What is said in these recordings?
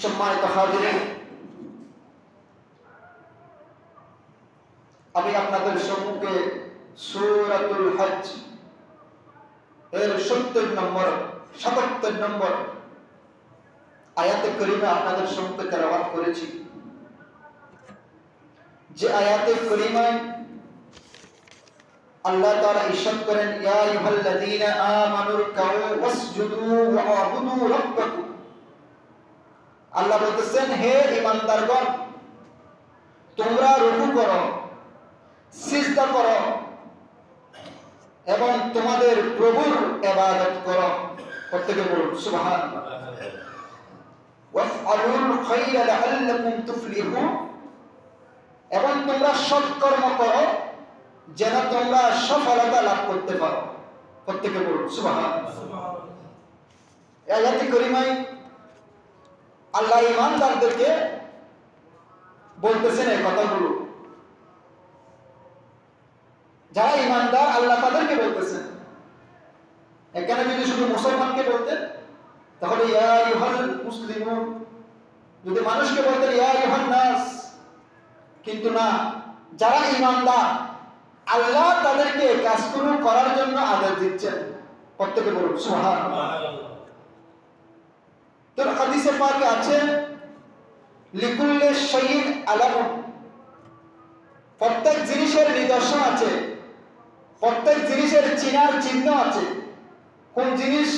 সম্মানিত হাজিরিন, আমি আপনাদের সম্মুখে সূরাতুল হজ এর 70 নম্বর 77 নম্বর আয়াতে কারিমা আপনাদের সম্মুখে তেলাওয়াত করেছি। যে আয়াতে কারিমায় আল্লাহ তাআলা ইরশাদ করেন, ইয়া আইয়ুহাল্লাযীনা আমানু রুকউ ওয়াসজুদু ওয়া'বুদু রাব্বাকুম। আল্লাহ বলতেছেন, হে ঈমানদারগণ, তোমরা রুকু করো, সিজদা করো এবং তোমাদের প্রভুর ইবাদত করো। প্রত্যেকে বলুন সুবহানাল্লাহ। ওয়াফআলুল খায়রা লাআল্লাকুম তুফলিহুন। এবং তোমরা সৎকর্ম করো যেন তোমরা সফলতা লাভ করতে পারো। প্রত্যেকে বলুন সুবহানাল্লাহ। এই আয়াতে কারিমায় আল্লাহ ঈমানদারদেরকে বলতেছেন এই কথাগুলো। যারা ঈমানদার আল্লাহ তাদেরকে বলতেছেন। এখানে যদি শুধু মুসলমানকে বলতেন তাহলে ইয়া আইয়ুহাল মুসলিমুন, যদি মানুষকে বলতেন ইয়া আইয়ুহান নাস, কিন্তু না, যারা ঈমানদার আল্লাহ তাদেরকে কাজগুলো করার জন্য আদেশ দিচ্ছেন। প্রত্যেকে বলুন সুবহানাল্লাহ। তো হাদিসে পাকে আছে, লিকুল্লি শাইইন আলামুন, প্রত্যেক জিনিসের নিদর্শন আছে, প্রত্যেক জিনিসের চিনার চিহ্ন আছে। কোন জিনিস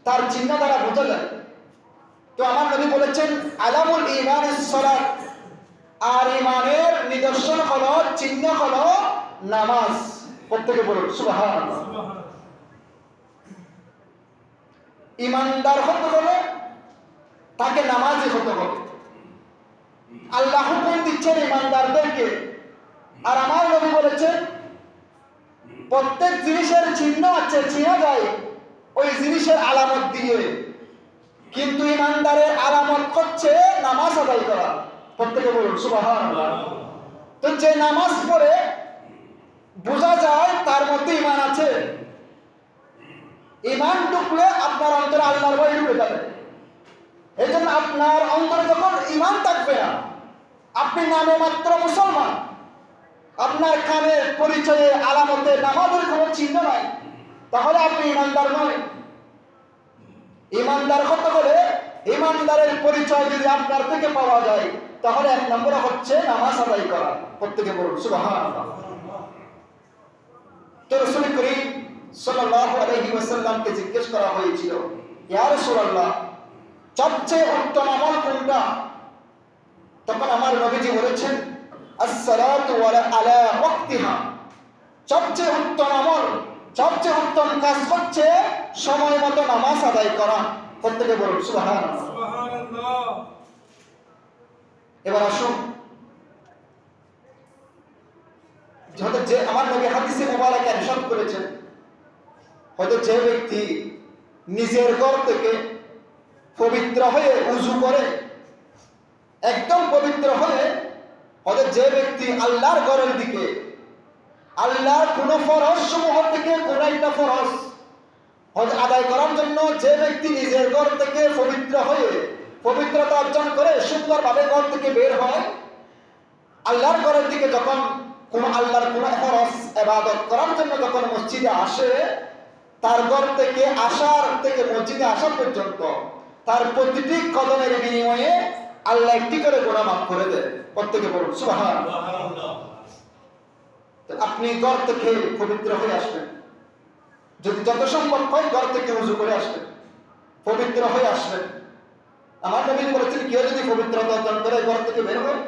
তার চিহ্ন দ্বারা বোঝা যায়? তো আমার নবী বলেছেন, আলামুল ঈমানিস সালাত, আর ঈমানের নিদর্শন হলো, চিহ্ন হলো নামাজ। প্রত্যেকে বলুন সুবহানাল্লাহ। ঈমানদার হতে হলে তাকে নামাজি হতে হবে। আল্লাহ হুকুম দিচ্ছেন ঈমানদারদেরকে, আর আমার নবী বলেছেন প্রত্যেক জিনিসের চিহ্ন আছে, চেনা যায় ওই জিনিসের আলামত দিয়ে, কিন্তু ঈমানদারের আলামত হচ্ছে নামাজ আদায় করা। প্রত্যেকে বলুন সুবহানাল্লাহ। তো যে নামাজ পড়ে বোঝা যায় তার মধ্যে ঈমান আছে। ঈমান ঢুকলে আপনার অন্তরে আল্লাহর ভয় ঢুকে যাবে। এই জন্য আপনার অন্তরে যখন ঈমান থাকবে না, আপনি নামে মাত্র মুসলমান, আপনার কানে পরিচয়ে আলামতে নামাজের কোনো চিহ্ন নাই, তাহলে আপনি ঈমানদার নয়। ঈমানদার হতে হলে ঈমানদারের পরিচয় যদি আপনার থেকে পাওয়া যায়, তাহলে এক নম্বর হচ্ছে নামাজ আদায় করা। প্রত্যেকে বলুন সুবহানাল্লাহ। তো রাসূল করিম সাল্লাল্লাহু আলাইহি ওয়াসাল্লামকে জিজ্ঞেস করা হয়েছিল, ইয়া রাসূলুল্লাহ, সবচেয়ে উত্তম আমল কোনটা? তখন আমার নবীজি বলেছেন, as-salatu ala waqtiha, সবচেয়ে উত্তম আমল, সবচেয়ে উত্তম কাজ হচ্ছে সময় মতো নামাজ আদায় করা। প্রত্যেকে বলুন সুবহানাল্লাহ। এবার আসুন, যে আমার নবী হাদিসে মুবারাকে ইরশাদ করেছেন, হয়তো যে ব্যক্তি নিজের ঘর থেকে পবিত্র হয়ে ওযু করে, একদম পবিত্র হয়ে, হয়তো যে ব্যক্তি আল্লাহর ঘরের দিকে, আল্লাহর কোন ফরজ সমূহ থেকে কোন একটা ফরজ হজ আদায় করার জন্য যে ব্যক্তি নিজের ঘর থেকে পবিত্র হয়ে পবিত্রতা অর্জন করে সুন্দরভাবে ঘর থেকে বের হয়, আল্লাহর ঘরের দিকে যখন কোন আল্লাহর কোন ফরজ ইবাদত করার জন্য যখন মসজিদে আসে, তার ঘর থেকে আসার থেকে মসজিদে আসা পর্যন্ত তার প্রতিটি কদমের বিনিময়ে আল্লাহ একটি করে গুনাহ মাফ করে দেয়। প্রত্যেকে বলুন সুবহানাল্লাহ। আপনি ঘর থেকে পবিত্র হয়ে আসবেন, যদি যত সম্ভব হয় ঘর থেকে ওযু করে আসবেন, পবিত্র হয়ে আসবেন। আমার নবী বলেছেন, কেউ যদি পবিত্রতা অর্জন করে ঘর থেকে বের হয়,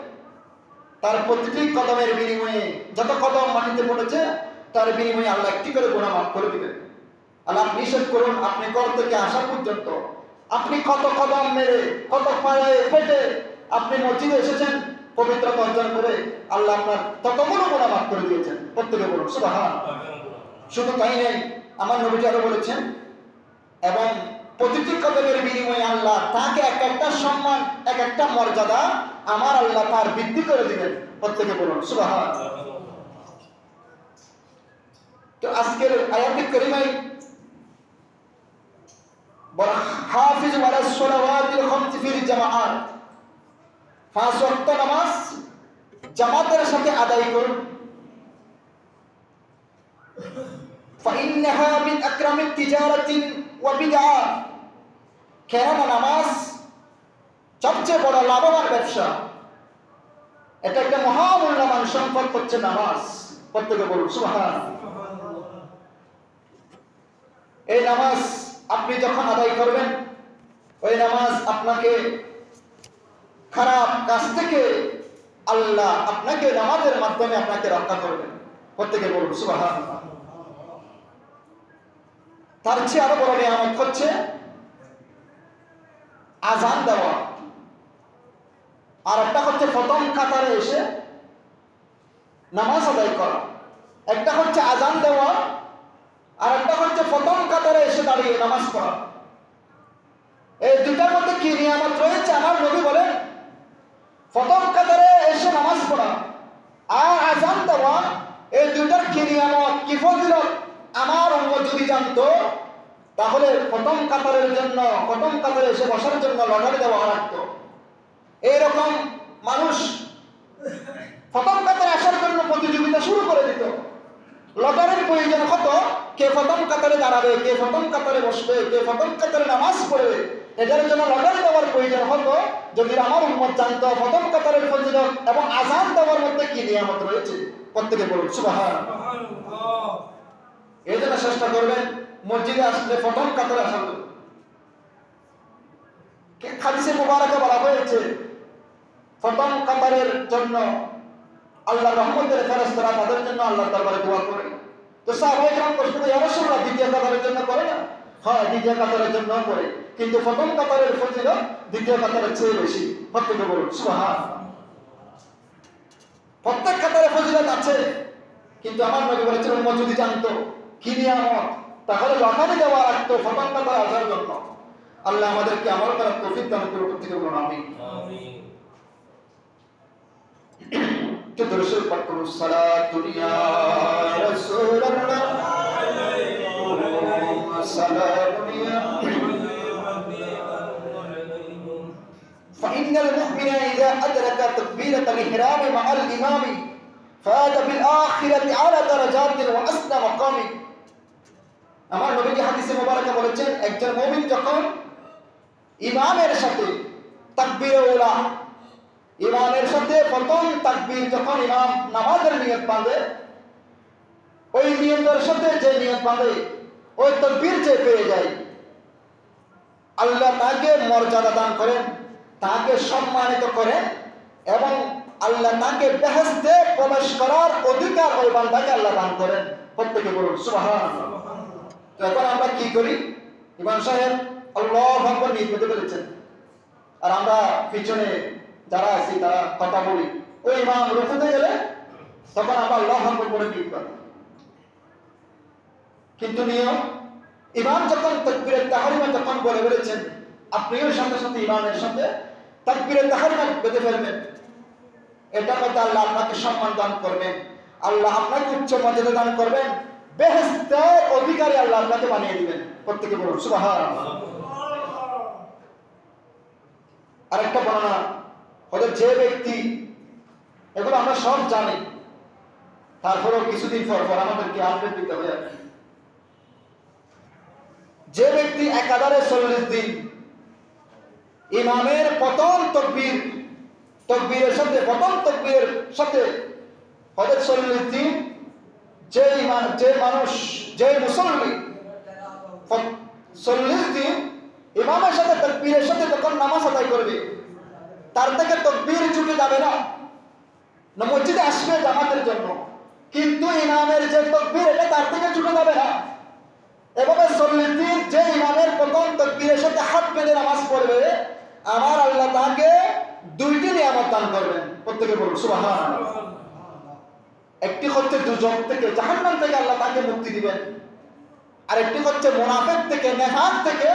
তার প্রতিটি কদমের বিনিময়ে, যত কদম মাটিতে পড়েছে তার বিনিময়ে আল্লাহ একটি করে গুনাহ মাফ করে দিবেন। আল্লাহ নিষেধ করুন, আপনি ঘর থেকে আসা পর্যন্ত আপনি কত কদম মেরে, কত পায়ে পেটে আপনি মসজিদে এসেছেন, পবিত্রতা অর্জন করে আল্লাহ আপনার ততগুলো গুনাহ মাফ করে দিয়েছেন। প্রত্যেকে বলুন সুবহানাল্লাহ। শুধু তাই নেই, আমার নবীজি আরো বলেছেন, এবং প্রতিটি কদমের বিনিময়ে আল্লাহ তাকে এক একটা সম্মান, এক একটা মর্যাদা আমার আল্লাহ তার বৃদ্ধি করে দিবেন। প্রত্যেকে বলুন সুবহানাল্লাহ। তো আজকের আয়াতে কারিমায় বলা হাফিজু আলাস সালাওয়াতিল খামসি ফিল জামাআত, 5 ওয়াক্ত নামাজ জামাতের সাথে আদায় করুন। ফাইন্নাহা মিন আকরামিত তিজারাতিন ওয়া বিদআ, কেননা নামাজ সবচেয়ে বড় লাভবান ব্যবসা। এটা একটা মহামূল্যবান সম্পদ হচ্ছে নামাজ। প্রত্যেকে বলুন সুবহানাল্লাহ। এই নামাজ আপনি যখন আদায় করবেন, ওই নামাজ আপনাকে খারাপ কাজ থেকে আল্লাহ আপনাকে নামাজের মাধ্যমে আপনাকে রক্ষা করবেন। প্রত্যেকে বলুন সুবহানাল্লাহ। তার চেয়ে আরো বড় নিয়ামত হচ্ছে আজান দেওয়া, আর একটা হচ্ছে প্রথম কাতারে এসে নামাজ আদায় করা। একটা হচ্ছে আজান দেওয়া, আর একটা হচ্ছে প্রথম কাতারে এসে দাঁড়িয়ে নামাজ পড়া। এই দুটার মধ্যে কি নিয়ামত রয়েছে? আমার নবী বলেন প্রথম কাতারে এসে নামাজ পড়া আর আজান দেওয়া, এই দুটার কি নিয়ামত, কি ফজিলত আমার উম্মত যদি জানতো, তাহলে প্রথম কাতারের জন্য, প্রথম কাতারে এসে বসার জন্য লটারি দেওয়া লাগতো। এইরকম মানুষ প্রথম কাতারে আসার জন্য প্রতিযোগিতা শুরু করে দিত। লটারির প্রয়োজন হতো, কে প্রথম কাতারে দাঁড়াবে, কে প্রথম কাতারে বসবে, কে প্রথম কাতারে নামাজ পড়বে। এটার জন্য লটারি দেওয়ার প্রয়োজন হতো। যদি আমার উম্মত জানতো প্রথম কাতারের ফজিলত এবং আজান দেওয়ার মধ্যে কি নিয়ামত রয়েছে। প্রত্যেকে বলুন সুবহানাল্লাহ। এই জন্য চেষ্টা করবেন মসজিদে আসলে প্রথম কাতারে আসার জন্য। হাদিসে মুবারাকে বলা হয়েছে প্রথম কাতারের জন্য আল্লাহর রহমতের ফেরেশতারা তাদের জন্য আল্লাহর দরবারে দোয়া করে। তো সাহাবায়ে কেরাম প্রশ্ন করে, ইয়া রাসূলুল্লাহ দ্বিতীয় কাতারের জন্য করে না? হ্যাঁ, দ্বিতীয় কাতারের জন্য করে, কিন্তু প্রথম কাতারের ফজিলত দ্বিতীয় কাতারের চেয়ে বেশি। প্রত্যেকে বলুন সুবহানাল্লাহ। প্রত্যেক কাতারে ফজিলত আছে, কিন্তু আমার নবী বলেছেন উম্মত যদি জানতো কি নিয়ামত, তাহলে লটারি দেওয়া লাগতো প্রথম কাতারে আসার জন্য। আল্লাহ আমাদেরকে আমল করার তৌফিক দান করুন। প্রত্যেকে বলুন আমিন। তো দরুদ পাঠ করুন। সালাতু ইয়া রাসূলুল্লাহ, সালাতু ইয়া فإن المؤمن إذا أدرك تكبيرة الإحرام مع الإمام فاز بالآخرة على درجات وأسنى مقام। আমার নবী হাদিসে মুবারাকা বলেছেন, একজন মুমিন যখন ইমামের সাথে তাকবীরে উলা, ইমামের সাথে প্রথম তাকবীর যখন ইমাম নামাজের নিয়ত বাঁধে, ওই নিয়তের সাথে যে নিয়ত বাঁধে, ওই তাকবীর যে পেয়ে যায়, আল্লাহ তাকে মর্যাদা দান করেন, তাকে সম্মানিত করেন, এবং আল্লাহ তাকে বেহেশতে প্রবেশ করার অধিকার ওই বান্দাকে আল্লাহ দান করেন। প্রত্যেকে বলুন সুবহানাল্লাহ। তো এখন আমরা কি করি? ইমাম সাহেব আল্লাহু আকবার নিয়ত করেছেন, আর আমরা পিছনে যারা আছি তারা কথা বলি। ওই ইমাম রুকুতে গেলে তখন আমরা আল্লাহু আকবার বলে নিয়ত করি। কিন্তু নিয়ম, ইমাম যখন তাকবীরে তাহরিমা যখন বলে বলেছেন, আপনিও সাথে সাথে ইমামের সাথে তাকবীরে তাহরিমা বেঁধে ফেলবেন। এটা মধ্যে আল্লাহ আপনাকে সম্মান দান করবেন, আল্লাহ আপনাকে উচ্চ মর্যাদা দান করবেন, বেহেশতের অধিকারী আল্লাহ আপনাকে বানিয়ে দিবেন। প্রত্যেকে বলুন সুবহানাল্লাহ। আরেকটা বর্ণনা হলো, যে ব্যক্তি, এগুলো আমরা সব জানি, তারপরেও কিছুদিন পর আমাদেরকে আপডেট দিতে হবে আর কি। যে ব্যক্তি একাধারে 40 দিন ইমামের প্রথম তকবীরের সাথে, প্রথম তকবীরের সাথে হযরত 40 দিন যে মানুষ, যে মুসল্লি 40 দিন ইমামের সাথে তাকবীরের সাথে যখন নামাজ আদায় করবে, তার থেকে তাকবীর ছুটে যাবে না, মসজিদে আসবে জামাতের জন্য, কিন্তু ইমামের যে তাকবীর এটা তার থেকে ছুটে যাবে না। এভাবে 40 দিন যে ইমামের প্রথম তাকবীরের সাথে হাত বেঁধে নামাজ পড়বে, আমার আল্লাহ তাকে দুইটি নিয়ামত দান করবেন। প্রত্যেকে বলুন সুবহানাল্লাহ। একটি হচ্ছে দুজক থেকে, জাহান্নাম থেকে আল্লাহ তাকে মুক্তি দিবেন, আর একটি হচ্ছে মুনাফিক থেকে, নেফাক থেকে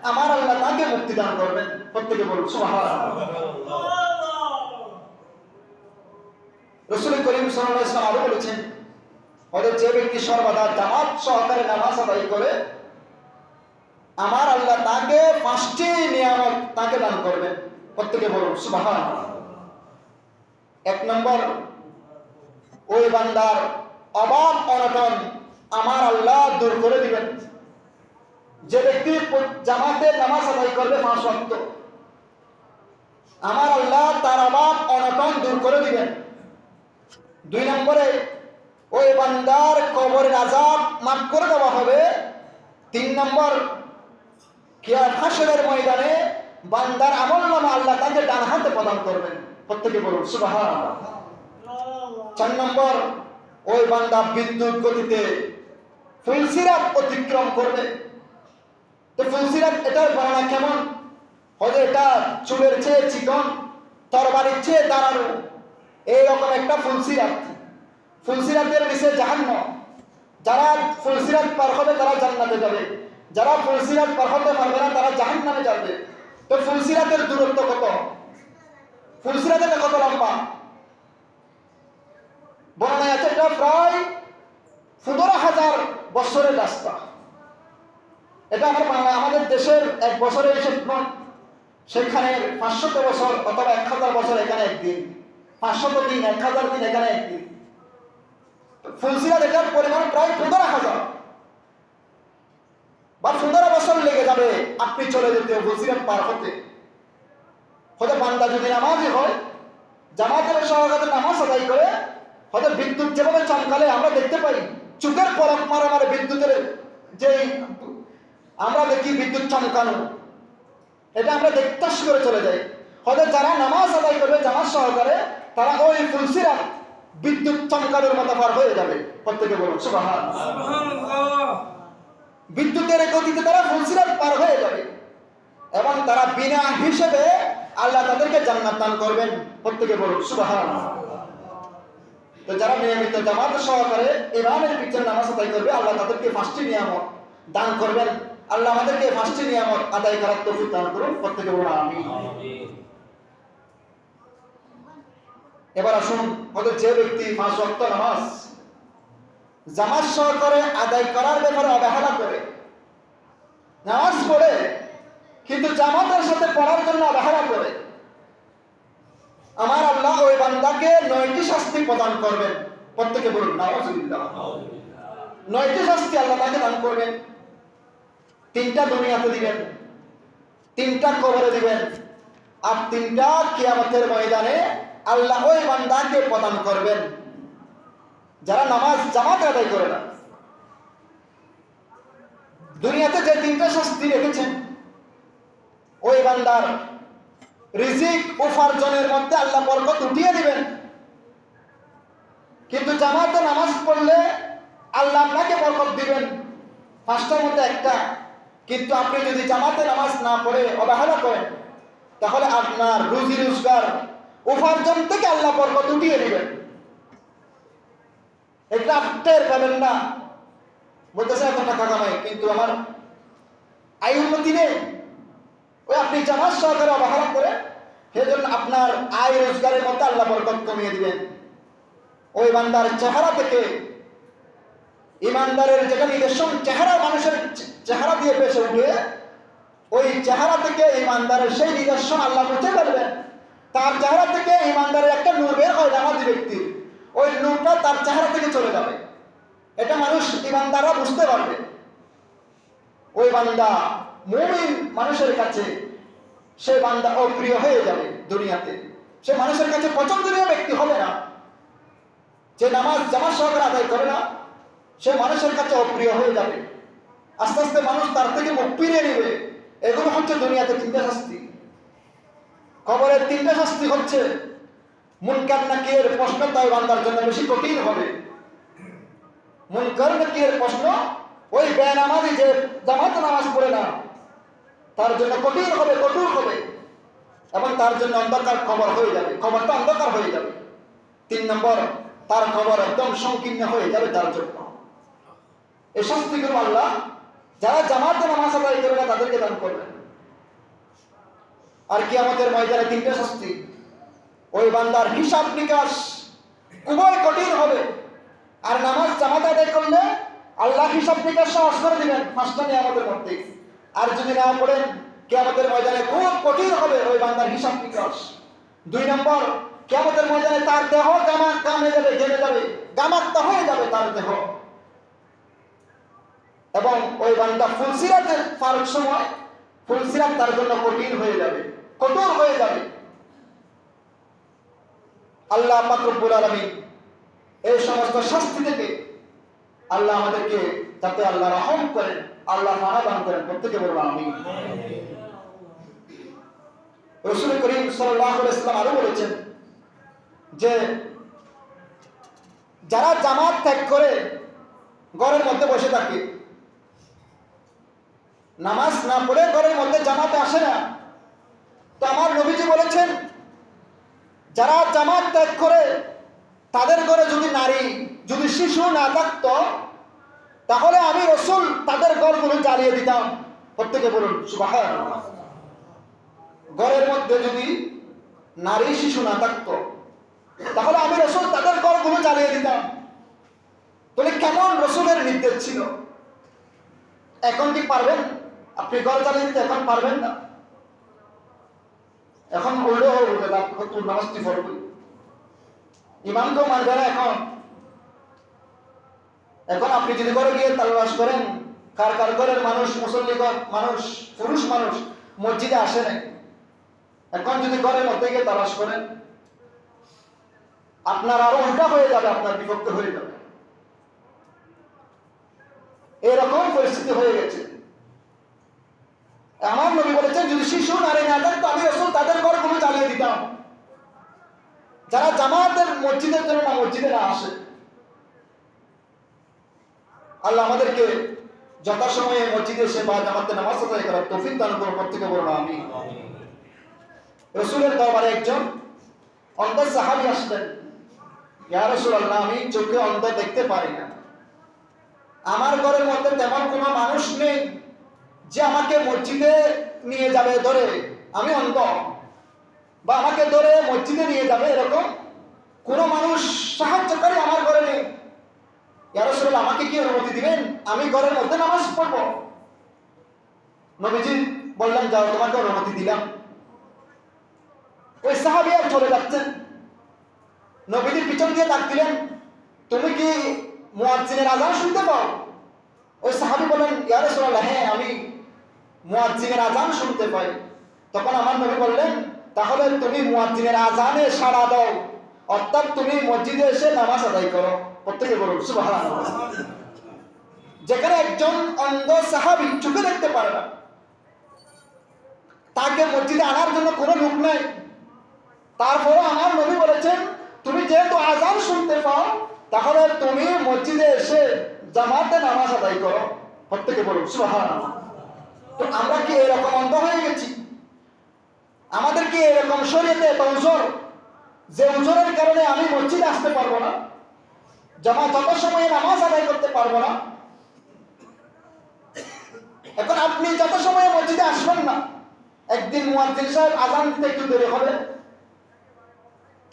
আমার আল্লাহ তাকে মুক্তি দান করবেন। প্রত্যেকে বলুন সুবহানাল্লাহ। রাসূল করিম সাল্লাল্লাহু আলাইহি ওয়াসাল্লাম আরো বলেছেন, যে ব্যক্তি সর্বদা জামাত সহকারে নামাজ আদায় করে, আমার আল্লাহ তাকে 5টি নিয়ামত তাকে দান করবেন। প্রত্যেকে বলুন সুবহানাল্লাহ। 1 নম্বর, ওই বান্দার অভাব অনটন আমার আল্লাহ দূর করে দিবেন। যে ব্যক্তি জামাতে নামাজ আদায় করবে 5 ওয়াক্ত, আমার আল্লাহ তার অভাব অনটন দূর করে দিবেন। 2 নম্বরে, ওই বান্দার কবরের আযাব মাফ করে দেওয়া হবে। 3 নম্বর, কিয়ামত হাসরের ময়দানে বান্দার আমলনামা আল্লাহ তাকে ডান হাতে প্রদান করবেন। প্রত্যেকে বলুন সুবহানাল্লাহ। 4 নম্বর, ওই বান্দা বিদ্যুৎ গতিতে ফুলসিরাত অতিক্রম করবে। তো ফুলসিরাত এটার বর্ণনা কেমন? হয়তো এটা চুলের চেয়ে চিকন, তরবারির চেয়ে দাঁড়ানো, এইরকম একটা ফুলসিরাত। ফুলসিরাতের নিচে জাহান্নাম। যারা ফুলসিরাত পার হবে তারা জান্নাতে যাবে, যারা ফুলসিরাত পার হতে পারবে না তারা জাহান্নামে যাবে। তো ফুলসিরাতের দূরত্ব কত? ফুলসিরাতের কত লম্বা? বর্ণনায় আছে এটা প্রায় 15,000 বছরের রাস্তা। এটা আমার বাংলা, আমাদের দেশের 1 বছরের হিসেব নয়। সেখানে 500 বছর অথবা 1000 বছর এখানে একদিন, 500 দিন, 1000 দিন এখানে একদিন। ফুলসিরাত এটার পরিমাণ প্রায় 15,000 বা 15 বছর লেগে যাবে আপনি চলে যেতে ফুলসিরাত পার হতে। হয়তো বান্দা যদি নামাজি হয়, জামাতের সহকারে নামাজ আদায় করে, হয়তো বিদ্যুৎ যেভাবে চমকালে আমরা দেখতে পাই, চোখের পলক মারা মারে বিদ্যুতের যে আমরা দেখি বিদ্যুৎ চমকানো, এটা আমরা দেখতে করে চলে যাই। হয়তো যারা নামাজ আদায় করবে জামাত সহকারে, তারা ওই ফুলসিরাত বিদ্যুৎ চমকানোর মতো পার হয়ে যাবে। প্রত্যেকে বলুন সুবহানাল্লাহ। বিদ্যুতের গতিতে তারা ফুলসিরাত পার হয়ে যাবে এবং তারা বিনা হিসেবে আল্লাহ তাদেরকে জান্নাত দান করবেন। প্রত্যেকে বলুন সুবহানাল্লাহ। তো যারা নিয়মিত জামাত সহকারে ইমামের পিছনে নামাজ আদায় করবে, আল্লাহ তাদেরকে 5টি নিয়ামত দান করবেন। আল্লাহ আমাদেরকে 5টি নিয়ামত আদায় করার তৌফিক দান করুন। প্রত্যেকে বলুন আমিন। এবার আসুন, হয়তো যে ব্যক্তি 5 ওয়াক্ত নামাজ জামাত সহকারে আদায় করার ব্যাপারে অবহেলা করে, নামাজ পড়ে কিন্তু জামাতের সাথে পড়ার জন্য অবহেলা করে, আমার আল্লাহ ওই বান্দাকে 9টি শাস্তি প্রদান করবেন। প্রত্যেকে বলুন নাউযুবিল্লাহ। 9টি শাস্তি আল্লাহ তাকে দান করবেন। 3টা দুনিয়াতে দিবেন, 3টা কবরে দিবেন, আর 3টা কিয়ামতের ময়দানে আল্লাহ ওই বান্দাকে প্রদান করবেন যারা নামাজ জামাতে আদায় করে না। দুনিয়াতে যে 3টা শাস্তি রেখেছেন, ওই বান্দার রিজিক উপার্জনের মধ্যে আল্লাহ বরকত উঠিয়ে দিবেন। কিন্তু জামাতে নামাজ পড়লে আল্লাহ আপনাকে বরকত দিবেন 5টার মধ্যে 1টা। কিন্তু আপনি যদি জামাতে নামাজ না পড়ে অবহেলা করেন, তাহলে আপনার রুজি রোজগার উপার্জন থেকে আল্লাহ বরকত উঠিয়ে দিবেন। এটা টের পাবেন না, বলতেছে এত টাকা কামাই কিন্তু আমার আয় উন্নতি নেই। ওই আপনি জামাত সহকারে অবহেলা করে, সেজন্য আপনার আয় রোজগারের মধ্যে আল্লাহ বরকত কমিয়ে দিবেন। ওই বান্দার চেহারা থেকে, ইমানদারের যেটা নিদর্শন চেহারা মানুষের চেহারা দিয়ে বেশে উঠে, ওই চেহারা থেকে ইমানদারের সেই নিদর্শন আল্লাহ মুছে ফেলবেন। তার চেহারা থেকে ইমানদারের একটা নূর বের হয় নামাজি ব্যক্তির, ওই নূরটা তার চেহারা থেকে চলে যাবে। এটা মানুষ ইমানদাররা বুঝতে পারবে। ওই বান্দা মুমিন মানুষের কাছে সে বান্দা অপ্রিয় হয়ে যাবে দুনিয়াতে, সে মানুষের কাছে পছন্দনীয় ব্যক্তি হবে না। যে নামাজ জামাত সহকারে আদায় করে না, সে মানুষের কাছে অপ্রিয় হয়ে যাবে। আস্তে আস্তে মানুষ তার থেকে মুখ ফিরিয়ে নেবে। এগুলো হচ্ছে দুনিয়াতে 3টা শাস্তি। কবরের 3টা শাস্তি হচ্ছে মুনকার নাকিরের প্রশ্ন তাই বান্দার জন্য বেশি কঠিন হবে। মুনকার নাকিরের প্রশ্ন ওই বেনামাজি যে জামাতে নামাজ পড়ে না, তার জন্য কঠিন হবে, কঠোর হবে এবং তার জন্য অন্ধকার কবর হয়ে যাবে, কবরটা অন্ধকার হয়ে যাবে। 3 নম্বর, তার কবর একদম সংকীর্ণ হয়ে যাবে তার জন্য। এই শাস্তিগুলো আল্লাহ যারা জামাতে নামাজ আদায় করে না তাদেরকে দান করবেন। আর কিয়ামতের ময়দানে 3টা শাস্তি, ওই বান্দার হিসাব নিকাশ খুবই কঠিন হবে। আর নামাজ জামাতে আদায় করলে আল্লাহ হিসাব নিকাশ সহজ করে দিবেন 5টা নিয়ামতের মধ্যে। আর যদি না পড়েন কিয়ামতের ময়দানে খুব কঠিন হবে ওই বান্দার হিসাব নিকাশ। 2 নম্বর, কিয়ামতের ময়দানে তার দেহ ঘেমে যাবে, গামাক্ত হয়ে যাবে তার দেহ, এবং ওই বান্দা ফুলসিরাতের পারার সময় ফুলসিরাত তার জন্য কঠিন হয়ে যাবে, কঠোর হয়ে যাবে। আল্লাহ পাক রব্বুল আলামিন এই সমস্ত শাস্তি থেকে আল্লাহ আমাদেরকে যাতে আল্লাহ রহম করেন, আল্লাহ মানা দান করেন, প্রত্যেকে বলবো আমিন। রাসূল করিম সাল্লাল্লাহু আলাইহি ওয়াসাল্লাম আরো বলেছেন যে যারা জামাত ত্যাগ করে ঘরের মধ্যে বসে থাকে, নামাজ না পড়ে ঘরের মধ্যে জামাতে আসে না, তো আমার নবীজি বলেছেন যারা জামাত ত্যাগ করে তাদের ঘরে যদি নারী, যদি শিশু না থাকতো, তাহলে আমি রাসূল তাদের ঘরগুলো জ্বালিয়ে দিতাম। প্রত্যেকে বলুন সুবহানাল্লাহ। ঘরের মধ্যে যদি নারী শিশু না থাকতো, তাহলে আমি রাসূল তাদের ঘরগুলো জ্বালিয়ে দিতাম। তাহলে কেমন রাসূলের নির্দেশ ছিল। এখন কি পারবেন আপনি ঘর জ্বালিয়ে দিতে? এখন পারবেন না। এখন উল্টো হয়ে উঠবে, আপনি নামাজটি পড়বেন, ইমামকেও মানবে না। এখন আপনি যদি ঘরে গিয়ে তালাশ করেন কার কার ঘরের মানুষ, মুসল্লিগণ মানুষ, পুরুষ মানুষ মসজিদে আসে নাই, এখন যদি ঘরের মধ্যে গিয়ে তালাশ করেন, আপনার আরো উল্টা হয়ে যাবে, আপনার বিপক্ষে হয়ে যাবে। এরকম পরিস্থিতি হয়ে গেছে। আমার নবী বলেছেন যদি শিশু নারী না থাকতো, আমি রাসূল তাদের ঘরগুলো জ্বালিয়ে দিতাম। যারা জামাতের মসজিদের জন্য না মসজিদে না আসে। আল্লাহ আমাদেরকে যথাসময়ে মসজিদে এসে বা জামাতে নামাজ আদায় করার তৌফিক দান করুন, প্রত্যেকে বলুন আমিন। রাসূলের দরবারে একজন অন্ধ সাহাবী আসলেন। ইয়া রাসূলুল্লাহ, আমি চোখে অন্ধ, দেখতে পারি না, আমার ঘরের মধ্যে তেমন কোনো মানুষ নেই যে আমাকে মসজিদে নিয়ে যাবে ধরে, আমি অন্ধ, বা আমাকে ধরে মসজিদে নিয়ে যাবে এরকম কোনো মানুষ সাহায্যকারী আমার ঘরে নেই। ইয়া রাসূলুল্লাহ, আমাকে কি অনুমতি দিবেন আমি ঘরের মধ্যে নামাজ পড়ব? নবীজি বললেন যাও, তোমাকে অনুমতি দিলাম। ওই সাহাবী আর চলে যাচ্ছেন, নবীজির পিছন দিয়ে ডাক দিলেন, তুমি কি মুয়াজ্জিনের আযান শুনতে পাও? ওই সাহাবী বলেন ইয়া রাসূলুল্লাহ, হ্যাঁ আমি মুয়াজ্জিনের আযান শুনতে পাই। তখন আমার নবী বললেন তাহলে তুমি মুয়াজ্জিনের আযানে সাড়া দাও, অর্থাৎ তুমি মসজিদে এসে নামাজ আদায় করো। প্রত্যেকে বলুন সুবহানাল্লাহ। যেখানে একজন অন্ধ সাহাবী চোখে দেখতে পারে না, তাকে মসজিদে আনার জন্য কোনো লোক নাই, তারপরে আমার নবী বলেছেন তুমি যেহেতু আযান শুনতে পাও, তাহলে তুমি মসজিদে এসে জামাতে নামাজ আদায় করো। প্রত্যেকে বলুন সুবহানাল্লাহ। তো আমরা কি এরকম অন্ধ হয়ে গেছি? আমাদের কি এরকম শরীয়তে এত উজর, যে উজরের কারণে আমি মসজিদে আসতে পারবো না, যত সময়ে নামাজ আদায় করতে পারবো না? এখন আপনি যত সময়ে মসজিদে আসবেন না, একদিন মুয়াজ্জিন সাহেব আযান দিতে একটু দেরি হবে,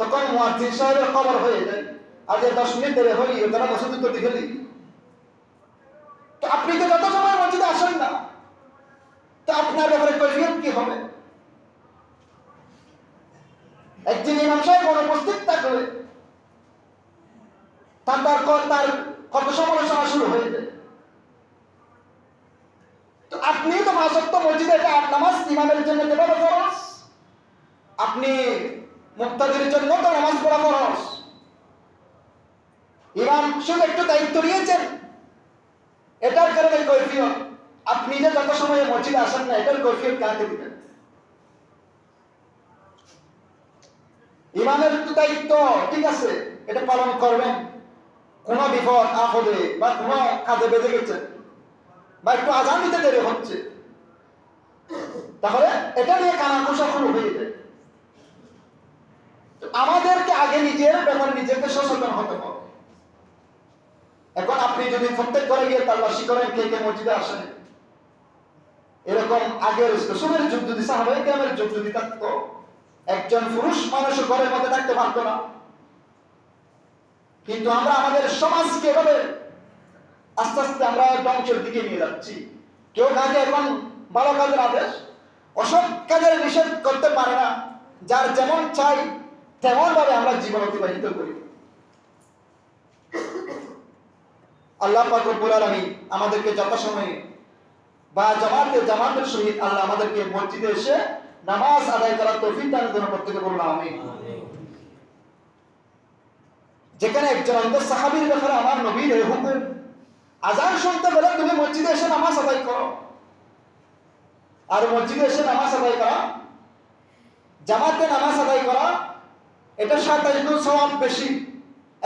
তখন মুয়াজ্জিন সাহেবের খবর হয়ে যায় আজ 10 মিনিট দেরি হই, তারা মসজিদ তো দিকে দিই। তো আপনি তো যত সময় মসজিদে আসেন না, তো আপনার ব্যাপারে কৈফিয়ত কি হবে? একদিন ইমাম সাহেব অনুপস্থিত থাকলে তার কত সমালোচনা শুরু হয়ে যায়। তো আপনি তো 5 ওয়াক্ত মসজিদে এটা নামাজ ইমামের জন্য যেভাবে ফরজ, আপনি মুক্তাদির জন্য তো নামাজ পড়া ফরজ। ইমাম শুধু একটু দায়িত্ব নিয়েছেন, এটার কারণে কৈফিয়ত। আপনি যে যত সময়ে মসজিদে আসেন না, এটার কৈফিয়ত কাকে দিবেন? ইমামের তো দায়িত্ব ঠিক আছে, এটা পালন করবেন। কোনো বিপদ আপদে বা কোনো কাজে বেঁধে গেছে বা একটু আযান দিতে দেরি হচ্ছে, তাহলে এটা নিয়ে কানাঘুষা শুরু হয়ে যায়। আমাদেরকে আগে নিজের ব্যাপারে নিজেকে সচেতন হতে হবে। এখন আপনি যদি প্রত্যেক ঘরে গিয়ে তালাশি করেন কে কে মসজিদে আসেন, এরকম আগের রাসূলের যুগ যদি সাহাবায়ে কেরামের যুগ যদি থাকতো, একজন পুরুষ মানুষ ঘরের মধ্যে থাকতে পারতো না। কিন্তু আমরা আমাদের সমাজকে এভাবে আস্তে আস্তে আমরা ধ্বংসের দিকে নিয়ে যাচ্ছি। কেউ কাকে এখন ভালো কাজের আদেশ, অসৎ কাজের নিষেধ করতে পারে না। যার যেমন চাই তেমন ভাবে আমরা জীবন অতিবাহিত করি। আল্লাহ পাক রব্বুল আলামিন আমাদেরকে যথাসময়ে বা জামাতের সহিত আল্লাহ আমাদেরকে মসজিদে এসে নামাজ আদায় করার তৌফিক দান করুন। প্রত্যেকে বলুন আমিন। যেখানে একজন অন্তর সাহাবীর ব্যাপারে আমার নবীর এই হুকুম, আজান শুনতে পেলে তুমি মসজিদে এসে নামাজ আদায় করো। আর মসজিদে এসে নামাজ আদায় করা, জামাতে নামাজ আদায় করা, এটা 27 গুণ সওয়াব বেশি।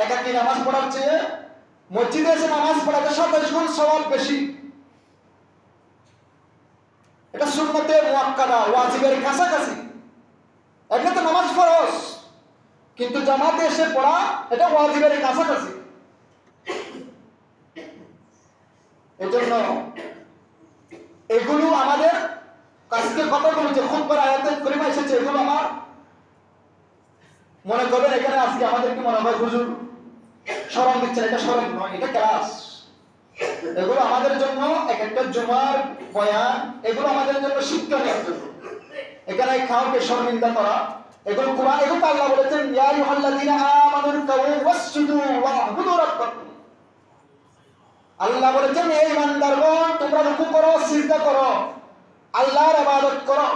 একাকী নামাজ পড়ার চেয়ে মসজিদে এসে নামাজ পড়াতে 27 গুণ সওয়াব বেশি। এটা সুন্নতে মুআক্কাদা, ওয়াজিবের কাছাকাছি। এমনিতে নামাজ ফরজ, কিন্তু জামাতে এসে পড়া এটা ওয়াজিবের কাছাকাছি। এজন্য এগুলো আমাদের আজকে কথাগুলো যে খুতবার আয়াতে কারিমা এসেছে, এগুলো আমার মনে করবেন এখানে আজকে আমাদেরকে মনে হয় হুজুর শরম দিচ্ছেন। এটা শরম নয়, এটা ক্লাস। এগুলো আমাদের জন্য এক একটা জুমার বয়ান, এগুলো আমাদের জন্য শিক্ষণীয়। এখানে কাউকে শর্মিন্দা করা, এগুলো কোরআন, এগুলো আল্লাহ বলেছেন ইয়া আইয়ুহাল্লাযীনা আমানুর কাউ ওয়াসজুদু ওয়া'বুদু রাব্বাকুম। আল্লাহ বলেছেন এই ইমানদারগণ তোমরা রুকু করো, সিজদা করো, আল্লাহর ইবাদত করো।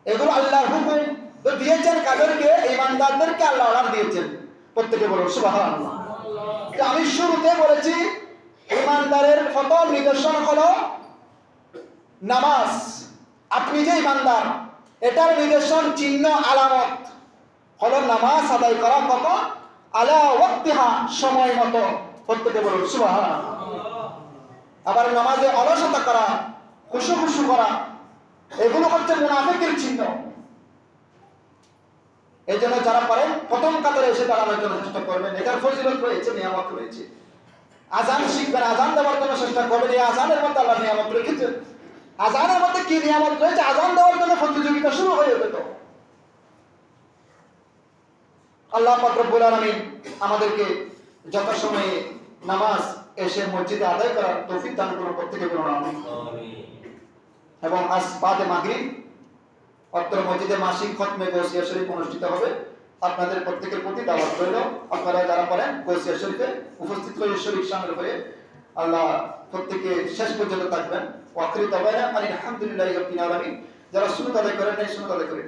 এগুলো আল্লাহর হুকুম তো দিয়েছেন কাদেরকে? ইমানদারদেরকে আল্লাহ অর্ডার দিয়েছেন। প্রত্যেকে বলুন সুবহানাল্লাহ। আমি শুরুতে বলেছি ইমানদারের প্রথম নিদর্শন হলো নামাজ। আপনি যে ইমানদার, এটার নিদর্শন, চিহ্ন, আলামত হলো নামাজ আদায় করা। কখন? আলা ওয়াক্তিহা, সময় মতো। প্রত্যেকে বলুন সুবহানাল্লাহ। আবার নামাজে অলসতা করা, খুশু করা, এগুলো হচ্ছে মুনাফিকের চিহ্ন। এই জন্য যারা পারেন প্রথম কাতারে এসে দাঁড়ানোর জন্য চেষ্টা করবেন। এটার ফজিলত রয়েছে, নিয়ামত রয়েছে। আজান শিখবেন, আজান দেওয়ার জন্য চেষ্টা করবেন। এই আজানের মধ্যে আল্লাহ নিয়ামত রেখেছেন। আজানের মধ্যে কি নিয়ামত রয়েছে? আজান দেওয়ার জন্য প্রতিযোগিতা শুরু হয়ে যেত। আল্লাহ পাক রব্বুল আলামিন আমাদেরকে যথাসময়ে নামাজ এসে মসজিদে আদায় করার তৌফিক দান করুন। প্রত্যেকে বলুন আমিন। এবং আজ বাদে মাগরিব অত্র মসজিদে মাসিক খতমে গৌসিয়া শরীফ অনুষ্ঠিত হবে। আপনাদের প্রত্যেকের প্রতি দাওয়াত রইল। আপনারা যারা পারেন গৌসিয়া শরীফে উপস্থিত হয়ে শরীফ শামিল হয়ে আল্লাহ প্রত্যেকে শেষ পর্যন্ত থাকবেন। ওয়াখিরু দাওয়ানা আলহামদুলিল্লাহি রাব্বিল আলামিন। যারা সুন্নাত আদায় করেন নাই, সুন্নাত আদায় করে